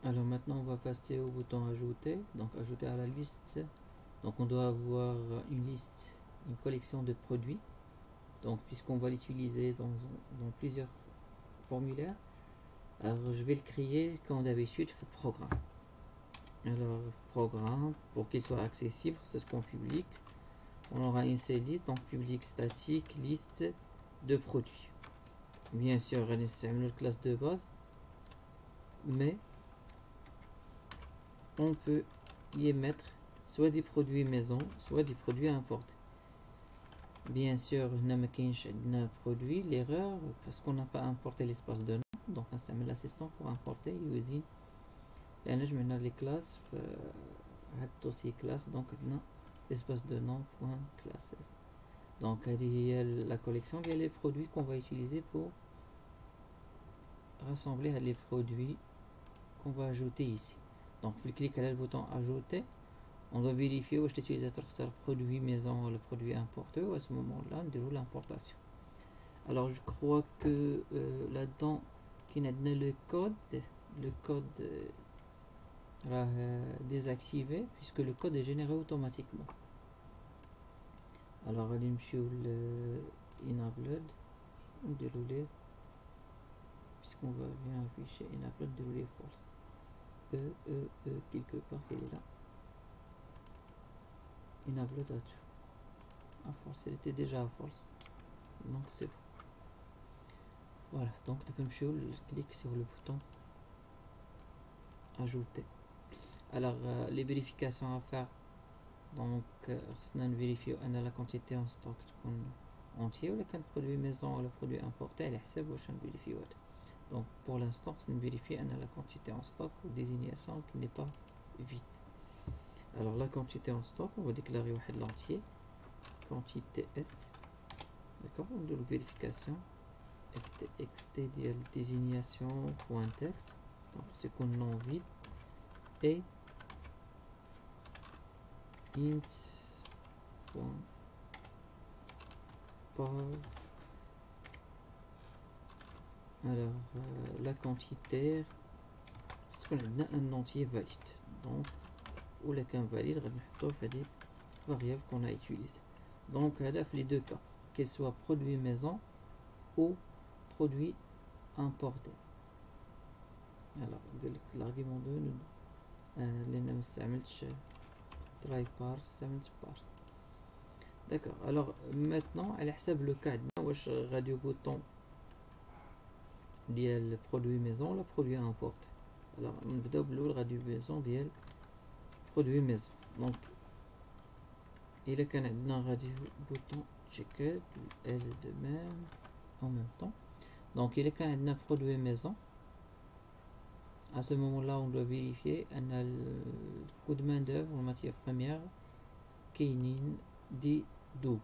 Alors maintenant, on va passer au bouton ajouter, donc ajouter à la liste. Donc on doit avoir une liste, une collection de produits. Donc puisqu'on va l'utiliser dans plusieurs formulaires, alors je vais le créer comme d'habitude, programme. Alors programme, pour qu'il soit accessible, c'est ce qu'on publie. On aura une seule liste, donc public statique, liste de produits. Bien sûr, on utilise la classe de base, mais on peut y mettre soit des produits maison, soit des produits importés. Bien sûr, un produit, l'erreur, parce qu'on n'a pas importé l'espace de nom, donc on installe l'assistant pour importer usine. Et là, je mets les classes, dossier classe, donc on a l'espace de nom point classes. Donc, il y a la collection, il y a les produits qu'on va utiliser pour rassembler les produits qu'on va ajouter ici. Donc, vous cliquez sur le bouton ajouter. On doit vérifier où l'utilisateur sert produit maison ou le produit importé. À ce moment-là, on déroule l'importation. Alors, je crois que là-dedans, il y a le code désactivé puisque le code est généré automatiquement. Alors, allez me sur le enable, dérouler, puisqu'on va bien afficher enable, dérouler force. Quelque part, il est là. Enable dessus. À force, elle était déjà à force. Donc, c'est bon. Voilà, donc tu peux me clique sur le bouton ajouter. Alors, les vérifications à faire. Donc, on vérifie la quantité en stock entier ou le produit maison ou le produit importé. Elle est vérifier. Donc, pour l'instant, on vérifie la quantité en stock ou désignation qui n'est pas vide. Alors, la quantité en stock, on va déclarer l'entier. Quantité S. D'accord, on doit vérification. ft désignation point texte, donc c'est qu'on nom vide, et int point pause. Alors la quantité, c'est qu'on a un entier valide, donc ou le qu'un valide fait des variables qu'on a utilisées. Donc les deux cas, qu'il soit produit maison ou produit importé. Alors l'argument 2 les noms try parse. D'accord, alors maintenant elle حسب le cas واش radio bouton ديال produit maison ولا produit importé. Alors نبداو بالاول radio maison ديال produit maison. Donc il كان عندنا radio bouton checker elle de même en même temps. Donc il كان عندنا produit maison. À ce moment-là, on doit vérifier le coût de main d'œuvre en matière première qui dit double.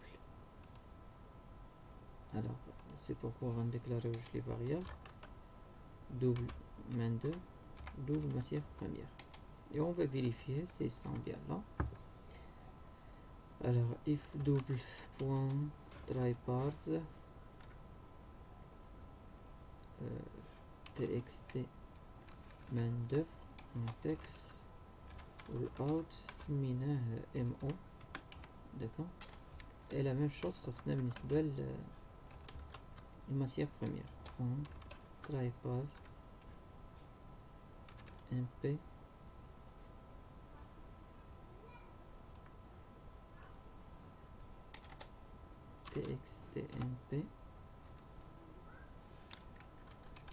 Alors, c'est pourquoi on va déclarer les variables double main d'œuvre, double matière première. Et on va vérifier ces 100 bien là. Alors, if double point try parse txt main d'œuvre texte out سميناه mo. D'accord. Et la même chose خاصنا بالنسبة الماتير première. Try pause mp txtmp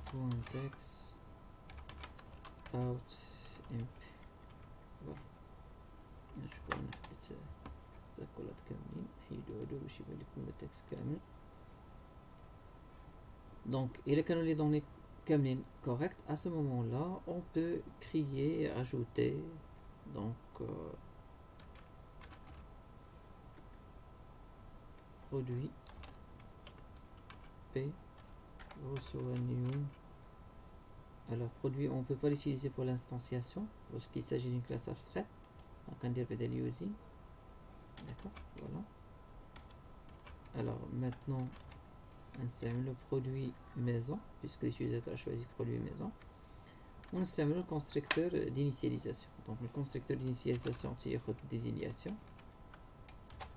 point text out mp. voilà. نشوفوا انا حطيت زاكولات كاملين، حيدو هادو باش يبان لكم التكست كامل. Donc il كانوا les données كاملين correct. À ce moment là on peut créer, ajouter donc produit p reçoit new. Alors produit on peut pas l'utiliser pour l'instanciation lorsqu'il s'agit d'une classe abstraite, donc on dit بدل using. D'accord, voilà. Alors maintenant on le produit maison puisque l'utilisateur a choisi produit maison. ونستعملو الكونستركتور d'initialisation. Donc le constructeur d'initialisation تياخد désignation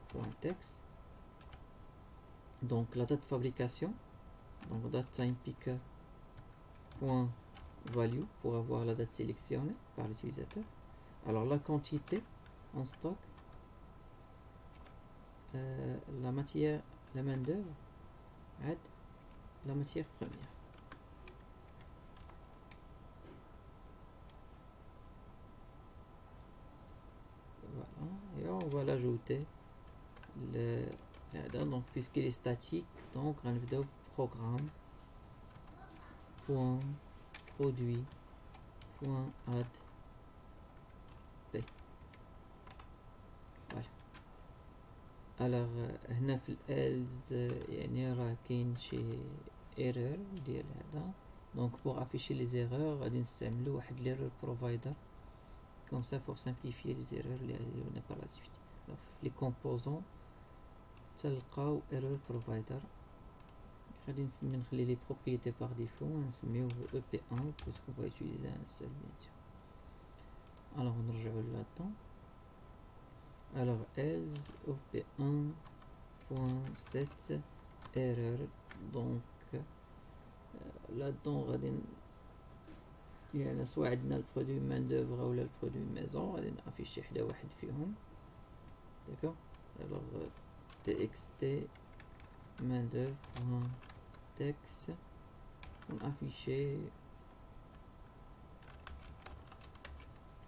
point text. Donc la date de fabrication, donc date time picker point value pour avoir la date sélectionnée par l'utilisateur. Alors la quantité en stock, la matière, la main d'œuvre, la matière première. Voilà, et on va l'ajouter donc puisqu'il est statique, donc on va programme point produit point add p. voilà. alors هنا في الالز يعني راه كاين شي ايرور ديال هذا. donc pour afficher les erreurs غادي نستعملو واحد l'error provider comme ça pour simplifier les erreurs اللي غادي par la suite. في les composants تلقاو error provider. غادي نخلي les propriétés par défaut ونسميوه EP1 puisqu'on va utiliser un seul bien sûr. alors نرجعو là-dedans. alors else op1.set error. donc là-dedans غادي يعني سواء عندنا البرودوي مان دوفر ولا البرودوي ميزون غادي نافيشي حدا واحد فيهم. داكوغ. alors txt main d'œuvre texte on afficher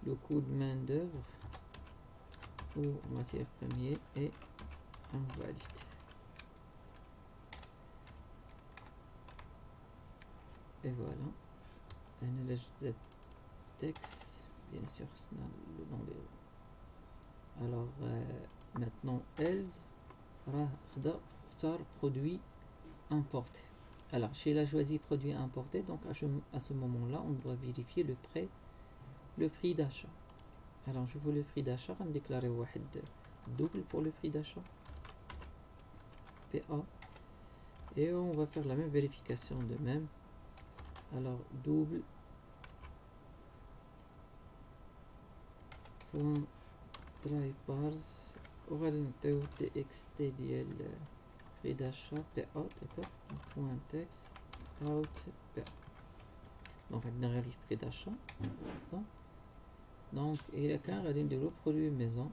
le coût de main d'œuvre ou matière première est invalide. et voilà. هنا لجد texte bien sûr c'est le nom de. alors maintenant else راه اختار produit importé. alors chez la choisi produit importé, donc à ce moment là on doit vérifier le prix d'achat. alors je veux le prix d'achat, on déclare واحد double pour le prix d'achat PA et on va faire la même vérification de même. alors double point try bars وغادي نعطيو txt ديال prix d'achat PA. d'accord. point text out PA. donc عندنا غير البري d'achat. donc إلا كان غادي نديرو produit maison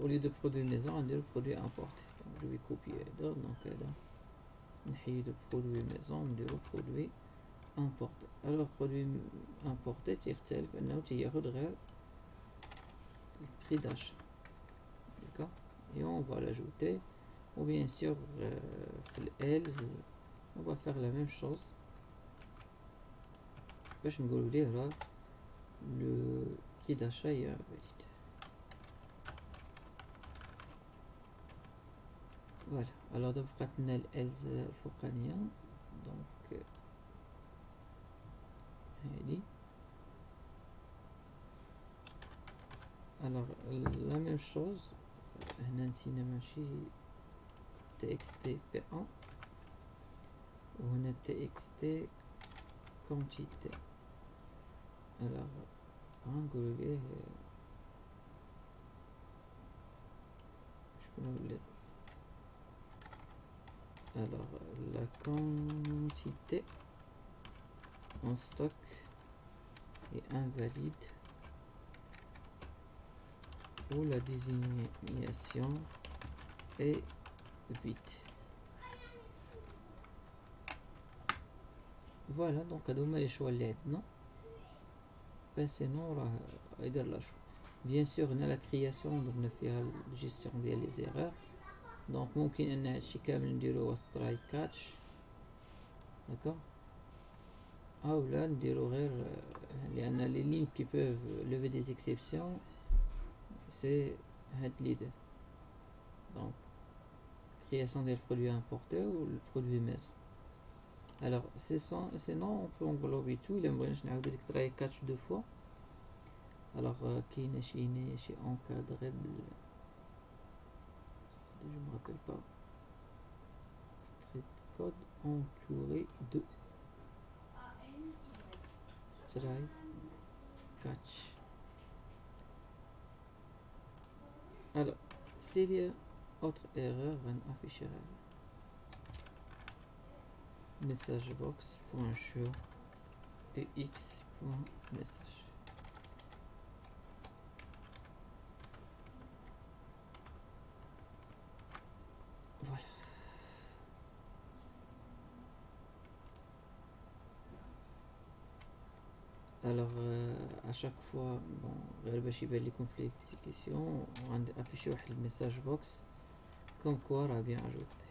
au lieu de produit maison غنديرو produit importé. donc je vais copier هذا. donc هذا نحيدو produit maison نديرو produit importé. alors produit importé تيختلف انه تياخد غير prix d'achat. d'accord. et on va l'ajouter. ou bien sûr else on va faire la même chose باش نقولوا ليه راه le prix d'achat est invalide. voilà. alors دابا بقات لنا الelse الفوقانيه. donc هادي. alors la même chose هنا نسينا ماشي txt p1 وهنا txt quantité. alors غنقولو ليه شكون هو اللي alors la quantité en stock est invalide ou la désignation est vide. voilà. donc هادو هما لي شوا اللي عندنا. بس سينو راه يدير لا شو. بيان سور هنا لا كرياسيون درنا فيها الجيستيون ديال لي زيرور. دونك ممكن ان هادشي كامل نديرو وسط تراي كاتش. داكوغ. اولا نديرو غير لان لي لين كي بوف لوفي دي زيكسيبسيون سي هاد لي دو. دونك création des produits importés ou le produit maison. alors sinon on peut englober tout. il مبغيناش نعاودو ديك try catch deux fois. alors كاينه شي encadré je me rappelle pas. street code entouré de. try catch. Alors s'il y a autre erreur afficher message box.show et x.message. Voilà. Alors à chaque fois bon غير باش يبان لكم في l'explication غادي افيشي واحد الميساج بوكس كوم كوا راه بيان اجوتي.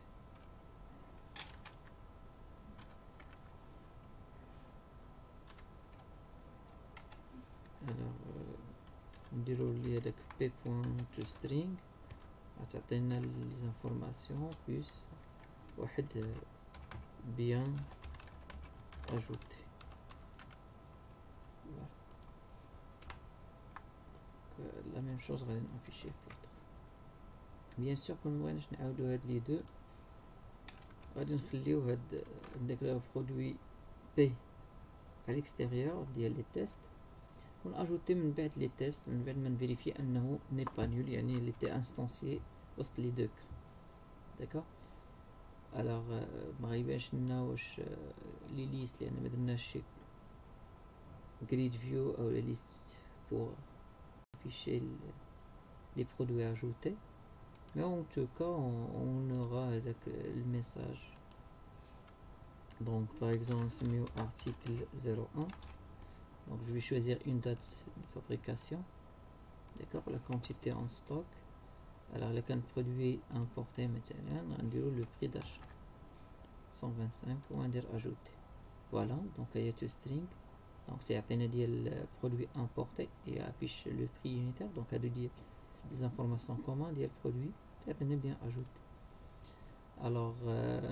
alors نديرو لي هداك p.toString غتعطينا لي زانفورماسيون بلس واحد بيان اجوتي. لا ميم شوز غادي نافيشي في الوطر. بيان سور كون مبغيناش نعاودو هاد لي دو غادي نخليو هاد داك برودوي بي على الاكستيريور ديال لي تيست وناجوتي من بعد لي تيست من بعد ما نفيريفي انه ني با نول يعني لي تي انستانسيي وسط لي دوك. داكوغ الوغ ما غيبانش لنا واش لي ليست لان ما درناش شي grid view ou la liste pour afficher les produits ajoutés, mais en tout cas on aura avec le message. Donc par exemple c'est mieux article 01, donc je vais choisir une date de fabrication, d'accord, la quantité en stock. Alors le cas de produit importé maintenant on dirait le prix d'achat 125 ou on dirait ajouté. Voilà, donc il y a tout string. Donc c'est un ديال produit importé et affiche le prix unitaire, donc à dire des informations commandes ديال produit تعطينا bien ajouté. alors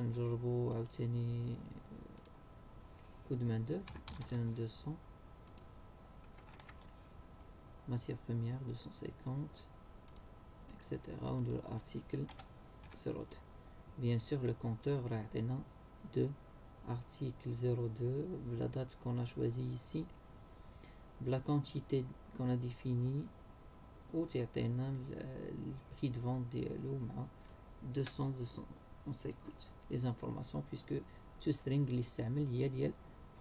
نجربو عاوتاني coût de main d'œuvre مثلا 200 matière première 250 etc. ونديرو article 02. bien sûr le compteur راه يعطينا 2 article 02 la date qu'on a choisi ici, la quantité qu'on a définie ou le prix de vente ديالو مع 250 les informations puisque ce string اللي استعمل هي ديال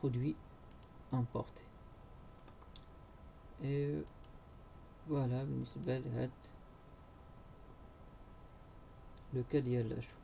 produit importé. et voilà بالنسبة لهاد لو كا ديال الأشهر.